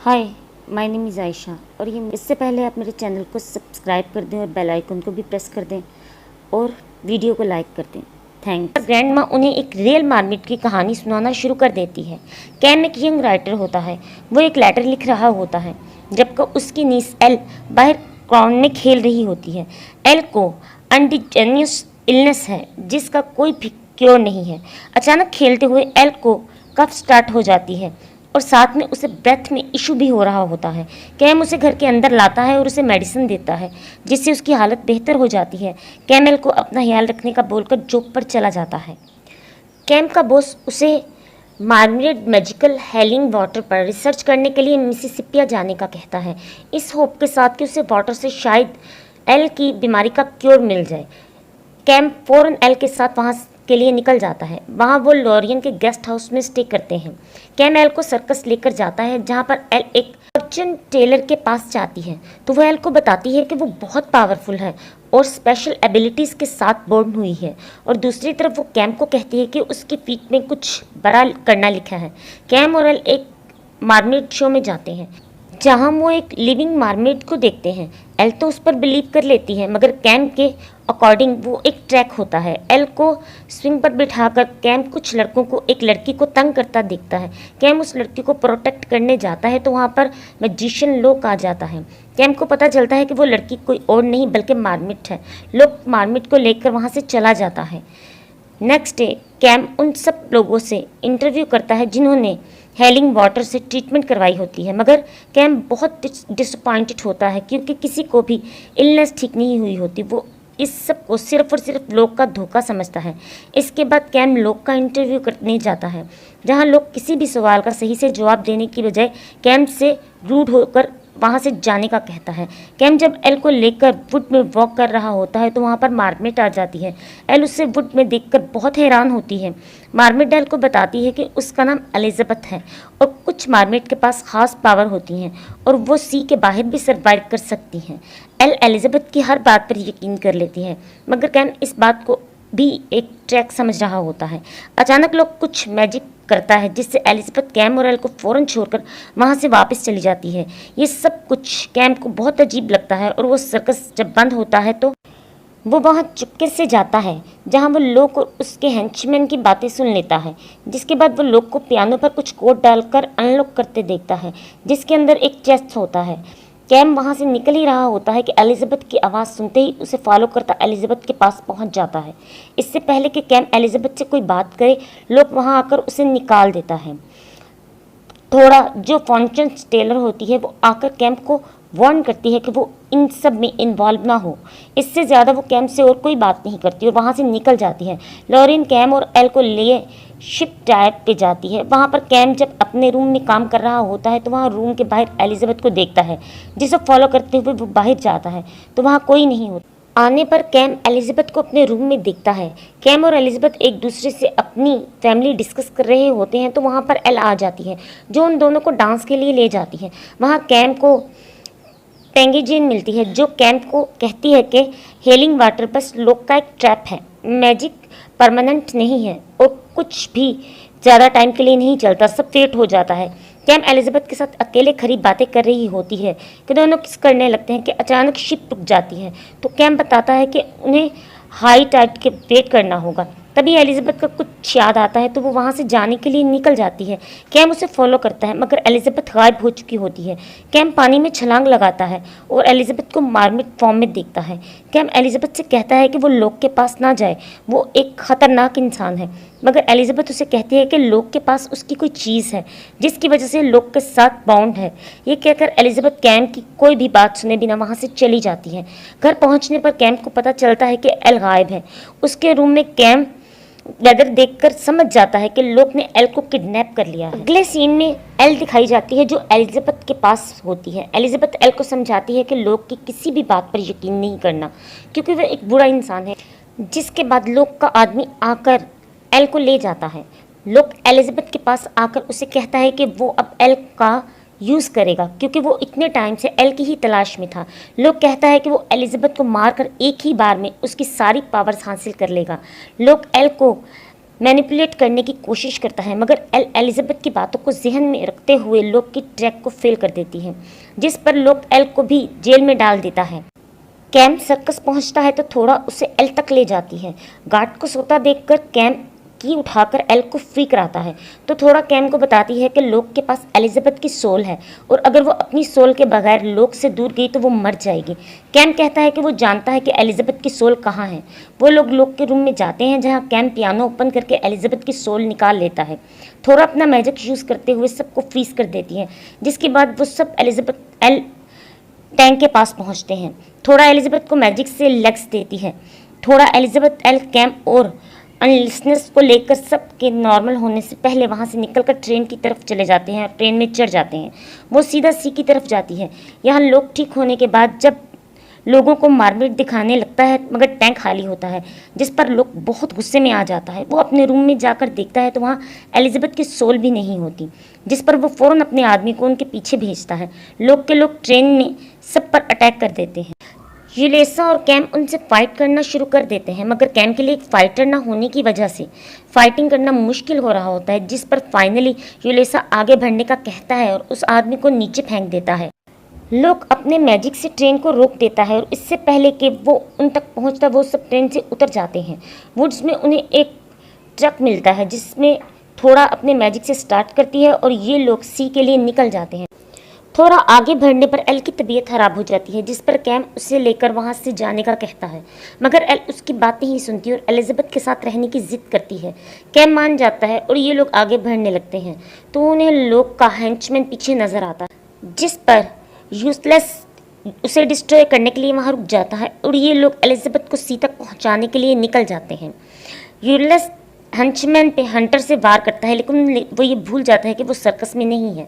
Hi, my name is Ayesha और ये इससे पहले आप मेरे चैनल को सब्सक्राइब कर दें और बेल आइकन को भी प्रेस कर दें और वीडियो को लाइक कर दें। थैंक्स। ग्रैंड माँ उन्हें एक रियल मार्मिट की कहानी सुनाना शुरू कर देती है। कैम एक यंग राइटर होता है। वो एक लेटर लिख रहा होता है जबकि उसकी नीस एल बाहर ग्राउंड में खेल रही होती है। एल को इंडिजीनियस इलनेस है जिसका कोई भी क्योर नहीं है। अचानक खेलते हुए एल को कफ स्टार्ट हो जाती है और साथ में उसे ब्रेथ में इशू भी हो रहा होता है। कैम उसे घर के अंदर लाता है और उसे मेडिसिन देता है जिससे उसकी हालत बेहतर हो जाती है। कैमल को अपना ख्याल रखने का बोलकर जॉब पर चला जाता है। कैम का बॉस उसे मार्मरेड मैजिकल हेलिंग वाटर पर रिसर्च करने के लिए मिसिसिपिया जाने का कहता है, इस होप के साथ कि उसे वाटर से शायद एल की बीमारी का क्योर मिल जाए। कैम फौरन एल के साथ वहाँ के लिए निकल जाता है। वहाँ वो लॉरियन के गेस्ट हाउस में स्टे करते हैं। कैम एल को सर्कस लेकर जाता है जहाँ पर एल एक फॉर्चून टेलर के पास जाती है तो वह एल को बताती है कि वो बहुत पावरफुल है और स्पेशल एबिलिटीज़ के साथ बोर्न हुई है। और दूसरी तरफ वो कैम को कहती है कि उसकी पीठ में कुछ बड़ा करना लिखा है। कैम और एल एक मार्मेड शो में जाते हैं जहां वो एक लिविंग मार्मेड को देखते हैं। एल तो उस पर बिलीव कर लेती है मगर कैम के अकॉर्डिंग वो एक ट्रैक होता है। एल को स्विंग पर बिठाकर कैम कुछ लड़कों को एक लड़की को तंग करता देखता है। कैम उस लड़की को प्रोटेक्ट करने जाता है तो वहाँ पर मैजिशियन लोक आ जाता है। कैम को पता चलता है कि वो लड़की कोई और नहीं बल्कि मार्मिट है। लोक मार्मिट को लेकर वहाँ से चला जाता है। नेक्स्ट डे कैम उन सब लोगों से इंटरव्यू करता है जिन्होंने हेलिंग वाटर से ट्रीटमेंट करवाई होती है मगर कैम बहुत डिसअपॉइंटेड होता है क्योंकि किसी को भी इलनेस ठीक नहीं हुई होती। वो इस सब को सिर्फ और सिर्फ लोग का धोखा समझता है। इसके बाद कैम लोग का इंटरव्यू करने जाता है जहां लोग किसी भी सवाल का सही से जवाब देने की बजाय कैम से रूड होकर वहां से जाने का कहता है। कैम जब एल को लेकर वुड में वॉक कर रहा होता है तो वहां पर मार्मिट आ जाती है। एल उसे वुड में देखकर बहुत हैरान होती है। मार्मिट एल को बताती है कि उसका नाम एलिजाबेथ है और कुछ मार्मिट के पास खास पावर होती हैं और वो सी के बाहर भी सर्वाइव कर सकती हैं। एल एलिजाबेथ की हर बात पर यकीन कर लेती है मगर कैम इस बात को भी एक ट्रैक समझ रहा होता है। अचानक लोग कुछ मैजिक करता है जिससे एलिजाबेथ कैम और एल को फौरन छोड़कर वहाँ से वापस चली जाती है। ये सब कुछ कैम को बहुत अजीब लगता है और वो सर्कस जब बंद होता है तो वो वहाँ चुपके से जाता है जहाँ वो लोग और उसके हेंचमैन की बातें सुन लेता है। जिसके बाद वो लोग को पियानो पर कुछ कोड डालकर अनलॉक करते देखता है जिसके अंदर एक चेस्ट होता है। कैम वहाँ से निकल ही रहा होता है कि एलिजाबेथ की आवाज़ सुनते ही उसे फॉलो करता एलिजाबेथ के पास पहुँच जाता है। इससे पहले कि कैम एलिजाबेथ से कोई बात करे लोग वहाँ आकर उसे निकाल देता है। थोड़ा जो फॉर्चून टेलर होती है वो आकर कैम को वार्न करती है कि वो इन सब में इन्वॉल्व ना हो। इससे ज़्यादा वो कैम से और कोई बात नहीं करती और वहाँ से निकल जाती है। लॉरिन कैम और एल को लिए शिप टायर पे जाती है। वहाँ पर कैम जब अपने रूम में काम कर रहा होता है तो वहाँ रूम के बाहर एलिजाबेथ को देखता है जिसे फॉलो करते हुए वो बाहर जाता है तो वहाँ कोई नहीं होता। आने पर कैम एलिजाबेथ को अपने रूम में देखता है। कैम और एलिजाबेथ एक दूसरे से अपनी फैमिली डिस्कस कर रहे होते हैं तो वहाँ पर एल आ जाती है जो उन दोनों को डांस के लिए ले जाती है। वहाँ कैम को पेंगीजीन मिलती है जो कैम को कहती है कि हेलिंग वाटर बस लोग का एक ट्रैप है, मैजिक परमानेंट नहीं है और कुछ भी ज़्यादा टाइम के लिए नहीं चलता, सब फेट हो जाता है। कैम एलिजाबेथ के साथ अकेले खरी बातें कर रही होती है कि दोनों किस करने लगते हैं कि अचानक शिप रुक जाती है तो कैम बताता है कि उन्हें हाई टाइड के वेट करना होगा। तभी एलिजाबेथ का कुछ याद आता है तो वो वहाँ से जाने के लिए निकल जाती है। कैम उसे फॉलो करता है मगर एलिजाबेथ गायब हो चुकी होती है। कैम पानी में छलांग लगाता है और एलिजाबेथ को मार्मिट फॉर्म में देखता है। कैम एलिजाबेथ से कहता है कि वो लोग के पास ना जाए, वो एक खतरनाक इंसान है मगर एलिजाबेथ उसे कहती है कि लोग के पास उसकी कोई चीज़ है जिसकी वजह से लोग के साथ बाउंड है। ये कहकर एलिजाबेथ कैम की कोई भी बात सुने बिना वहाँ से चली जाती है। घर पहुँचने पर कैम को पता चलता है कि एल गायब है। उसके रूम में कैम वेदर देखकर समझ जाता है कि लोग ने एल को किडनैप कर लिया है। अगले सीन में एल दिखाई जाती है जो एलिजाबेथ के पास होती है। एलिजाबेथ एल को समझाती है कि लोग की किसी भी बात पर यकीन नहीं करना क्योंकि वह एक बुरा इंसान है। जिसके बाद लोग का आदमी आकर एल को ले जाता है। लोग एलिजाबेथ के पास आकर उसे कहता है कि वो अब एल का यूज़ करेगा क्योंकि वो इतने टाइम से एल की ही तलाश में था। लोग कहता है कि वो एलिजाबेथ को मारकर एक ही बार में उसकी सारी पावर्स हासिल कर लेगा। लोग एल को मैनिपुलेट करने की कोशिश करता है, मगर एल एलिजाबेथ की बातों को जहन में रखते हुए लोग की ट्रैक को फेल कर देती है, जिस पर लोग एल को भी जेल में डाल देता है। कैम सर्कस पहुंचता है तो थोड़ा उसे एल तक ले जाती है। गार्ड को सोता देखकर कैम की उठाकर एल को फ्री कराता है तो थोड़ा कैम को बताती है कि लोग के पास एलिजाबेथ की सोल है और अगर वो अपनी सोल के बगैर लोग से दूर गई तो वो मर जाएगी। कैम कहता है कि वो जानता है कि एलिजाबेथ की सोल कहाँ है। वो लोग के रूम में जाते हैं जहाँ कैम पियानो ओपन करके एलिजाबेथ की सोल निकाल लेता है। थोड़ा अपना मैजिक यूज़ करते हुए सबको फ्रीज कर देती है, जिसके बाद वो सब एलिजाबेथ एल टैंक के पास पहुंचते हैं। थोड़ा एलिजाबेथ को मैजिक से लेग्स देती है। थोड़ा एलिजाबेथ एल कैम और अनलिसनर्स को लेकर सबके नॉर्मल होने से पहले वहां से निकलकर ट्रेन की तरफ चले जाते हैं और ट्रेन में चढ़ जाते हैं। वो सीधा सी की तरफ जाती है। यहाँ लोग ठीक होने के बाद जब लोगों को मारपीट दिखाने लगता है मगर टैंक खाली होता है, जिस पर लोग बहुत गुस्से में आ जाता है। वो अपने रूम में जाकर देखता है तो वहाँ एलिजाबेथ की सोल भी नहीं होती, जिस पर वो फ़ौरन अपने आदमी को उनके पीछे भेजता है। लोग ट्रेन में सब पर अटैक कर देते हैं। यूलेसा और कैम उनसे फाइट करना शुरू कर देते हैं, मगर कैम के लिए एक फाइटर ना होने की वजह से फाइटिंग करना मुश्किल हो रहा होता है, जिस पर फाइनली यूलेसा आगे बढ़ने का कहता है और उस आदमी को नीचे फेंक देता है। लोग अपने मैजिक से ट्रेन को रोक देता है और इससे पहले कि वो उन तक पहुंचता वो सब ट्रेन से उतर जाते हैं। वुड्स में उन्हें एक ट्रक मिलता है जिसमें थोड़ा अपने मैजिक से स्टार्ट करती है और ये लोग सी के लिए निकल जाते हैं। थोड़ा आगे बढ़ने पर एल की तबीयत खराब हो जाती है, जिस पर कैम उसे लेकर वहां से जाने का कहता है, मगर एल उसकी बात नहीं सुनती और एलिजाबेथ के साथ रहने की जिद करती है। कैम मान जाता है और ये लोग आगे बढ़ने लगते हैं तो उन्हें लोग का हेंचमैन पीछे नजर आता है, जिस पर यूजलेस उसे डिस्ट्रॉय करने के लिए वहां रुक जाता है और ये लोग एलिजाबेथ को सी तक पहुंचाने के लिए निकल जाते हैं। यूजलेस हंचमैन पे हंटर से वार करता है, लेकिन वो ये भूल जाता है कि वो सर्कस में नहीं है।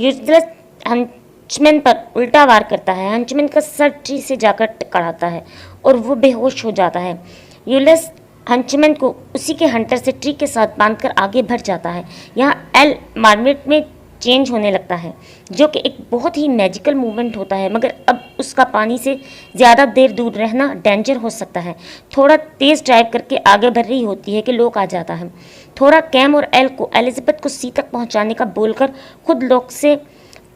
यूजलेस हंचमैन पर उल्टा वार करता है। हंचमैन का सर ट्री से जाकर टकराता है और वो बेहोश हो जाता है। यूलेस हंचमैन को उसी के हंटर से ट्री के साथ बांधकर आगे बढ़ जाता है। यहाँ एल मार्मिट में चेंज होने लगता है, जो कि एक बहुत ही मैजिकल मूवमेंट होता है, मगर अब उसका पानी से ज़्यादा देर दूर रहना डेंजर हो सकता है। थोड़ा तेज़ ड्राइव करके आगे बढ़ रही होती है कि लोग आ जाता है। थोड़ा कैम और एल को एलिजाबेथ को सी तक पहुंचाने का बोलकर खुद लोग से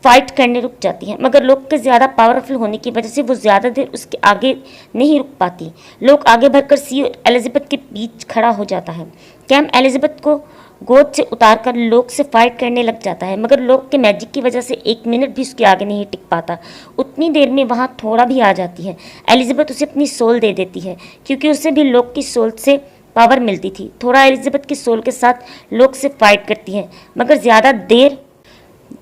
फाइट करने रुक जाती है, मगर लोग के ज़्यादा पावरफुल होने की वजह से वो ज़्यादा देर उसके आगे नहीं रुक पाती। लोग आगे बढ़कर सी और एलिजाबेथ के बीच खड़ा हो जाता है। कैम एलिजाबेथ को गोद से उतारकर लोग से फाइट करने लग जाता है, मगर लोग के मैजिक की वजह से 1 मिनट भी उसके आगे नहीं टिक पाता। उतनी देर में वहाँ थोड़ा भी आ जाती है। एलिजाबेथ उसे अपनी सोल दे देती है, क्योंकि उसे भी लोग की सोल से पावर मिलती थी। थोड़ा एलिजाबेथ की सोल के साथ लोग से फाइट करती है, मगर ज़्यादा देर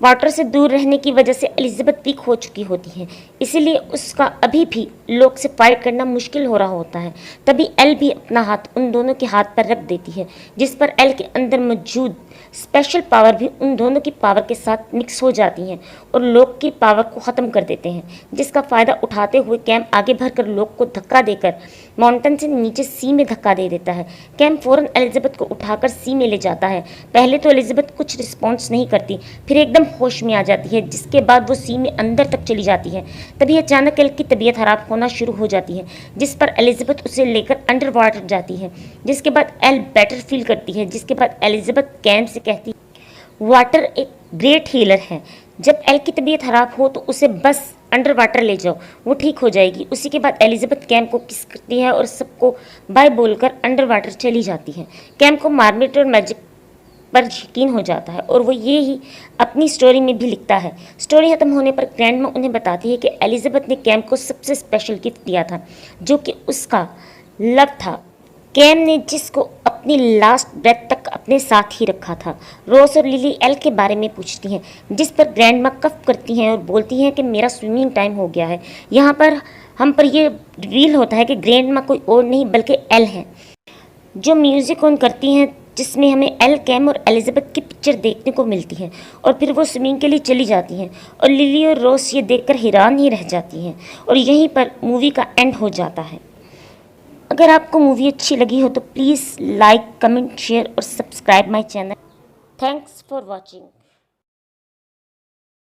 वाटर से दूर रहने की वजह से एलिजाबेथ वीक हो चुकी होती है, इसीलिए उसका अभी भी लोग से फाइट करना मुश्किल हो रहा होता है। तभी एल भी अपना हाथ उन दोनों के हाथ पर रख देती है, जिस पर एल के अंदर मौजूद स्पेशल पावर भी उन दोनों की पावर के साथ मिक्स हो जाती हैं और लोग की पावर को ख़त्म कर देते हैं, जिसका फ़ायदा उठाते हुए कैम आगे बढ़कर लोग को धक्का देकर माउंटेन से नीचे सी में धक्का दे देता है। कैम फ़ौरन एलिजाबेथ को उठाकर सी में ले जाता है। पहले तो एलिजाबेथ कुछ रिस्पॉन्स नहीं करती, फिर एकदम होश में आ जाती है, जिसके बाद वो सी में अंदर तक चली जाती है। तभी अचानक एल की तबीयत खराब होना शुरू हो जाती है, जिस पर एलिजाबेथ उसे लेकर अंडर वाटर जाती है, जिसके बाद एल बेटर फील करती है। जिसके बाद एलिजाबेथ कैम से कहती है वाटर एक ग्रेट हीलर है, जब एल की तबीयत खराब हो तो उसे बस अंडर वाटर ले जाओ, वो ठीक हो जाएगी। उसी के बाद एलिजाबेथ कैम को किस करती है और सबको बाय बोलकर अंडर वाटर चली जाती है। कैम को मार्मिट और मैजिक पर यकीन हो जाता है और वो ये ही अपनी स्टोरी में भी लिखता है। स्टोरी खत्म होने पर ग्रैंडमा उन्हें बताती है कि एलिजाबेथ ने कैम को सबसे स्पेशल गिफ्ट दिया था, जो कि उसका लव था। कैम ने जिसको अपनी लास्ट ब्रेथ तक अपने साथ ही रखा था। रोज और लिली एल के बारे में पूछती हैं, जिस पर ग्रैंडमा कफ करती हैं और बोलती हैं कि मेरा स्विमिंग टाइम हो गया है। यहाँ पर हम पर ये रिवील होता है कि ग्रैंडमा कोई और नहीं बल्कि एल है, जो म्यूज़िक ऑन करती हैं, जिसमें हमें एल, कैम और एलिजाबेथ की पिक्चर देखने को मिलती है और फिर वो स्विमिंग के लिए चली जाती हैं और लिली और रोज ये देखकर हैरान ही रह जाती हैं और यहीं पर मूवी का एंड हो जाता है। अगर आपको मूवी अच्छी लगी हो तो प्लीज़ लाइक, कमेंट, शेयर और subscribe my channel. Thanks for watching.